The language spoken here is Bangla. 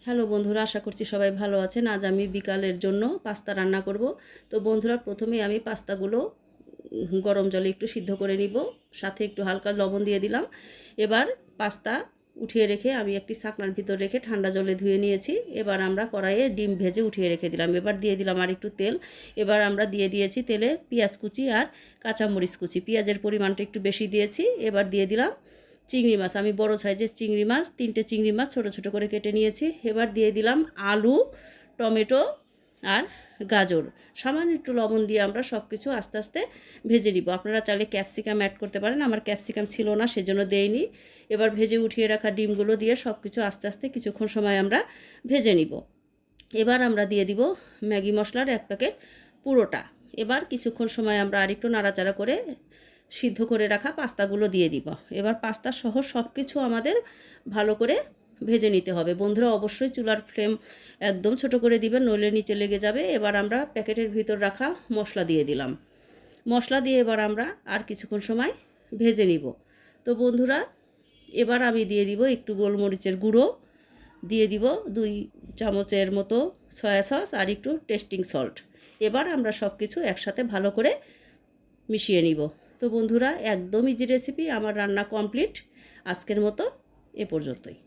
হ্যালো বন্ধুরা, আশা করছি সবাই ভালো আছেন। আজ আমি বিকালের জন্য পাস্তা রান্না করব। তো বন্ধুরা, প্রথমেই আমি পাস্তাগুলো গরম জলে একটু সিদ্ধ করে নিব, সাথে একটু হালকা লবণ দিয়ে দিলাম। এবার পাস্তা উঠিয়ে রেখে আমি একটি ছাকনার ভিতর রেখে ঠান্ডা জলে ধুয়ে নিয়েছি। এবার আমরা কড়াইয়ে ডিম ভেজে উঠিয়ে রেখে দিলাম। এবার দিয়ে দিলাম আর একটু তেল। এবার আমরা দিয়ে দিয়েছি তেলে পেঁয়াজ কুচি আর কাঁচামরিচ কুচি। পেঁয়াজের পরিমাণটা একটু বেশি দিয়েছি। এবার দিয়ে দিলাম চিংড়ি মাছ। আমি বড় সাইজের চিংড়ি মাছ, 3টে চিংড়ি মাছ ছোটো ছোটো করে কেটে নিয়েছি। এবার দিয়ে দিলাম আলু, টমেটো আর গাজর। সামান্য একটু লবণ দিয়ে আমরা সব কিছু আস্তে আস্তে ভেজে নিব। আপনারা চাইলে ক্যাপসিকাম অ্যাড করতে পারেন, আমার ক্যাপসিকাম ছিল না সেজন্য দেইনি। এবার ভেজে উঠিয়ে রাখা ডিমগুলো দিয়ে সব কিছু আস্তে আস্তে কিছুক্ষণ সময় আমরা ভেজে নিব। এবার আমরা দিয়ে দিব ম্যাগি মশলার 1 প্যাকেট পুরোটা। এবার কিছুক্ষণ সময় আমরা আরেকটু নাড়াচাড়া করে সিদ্ধ করে রাখা পাস্তাগুলো দিয়ে দিব। এবার পাস্তা সহ সব কিছু আমাদের ভালো করে ভেজে নিতে হবে। বন্ধুরা, অবশ্যই চুলার ফ্লেম একদম ছোট করে দিবেন, নইলে নিচে লেগে যাবে। এবার আমরা প্যাকেটের ভিতর রাখা মশলা দিয়ে দিলাম। মশলা দিয়ে এবার আমরা আর কিছুক্ষণ সময় ভেজে নিব। তো বন্ধুরা, এবার আমি দিয়ে দিব একটু গোলমরিচের গুঁড়ো, দিয়ে দিব 2 চামচের মতো সয়া সস আর একটু টেস্টিং সল্ট। এবার আমরা সব কিছু একসাথে ভালো করে মিশিয়ে নিব। তো বন্ধুরা, একদম ইজি রেসিপি। আমার রান্না কমপ্লিট। আজকের মতো এ পর্যন্তই।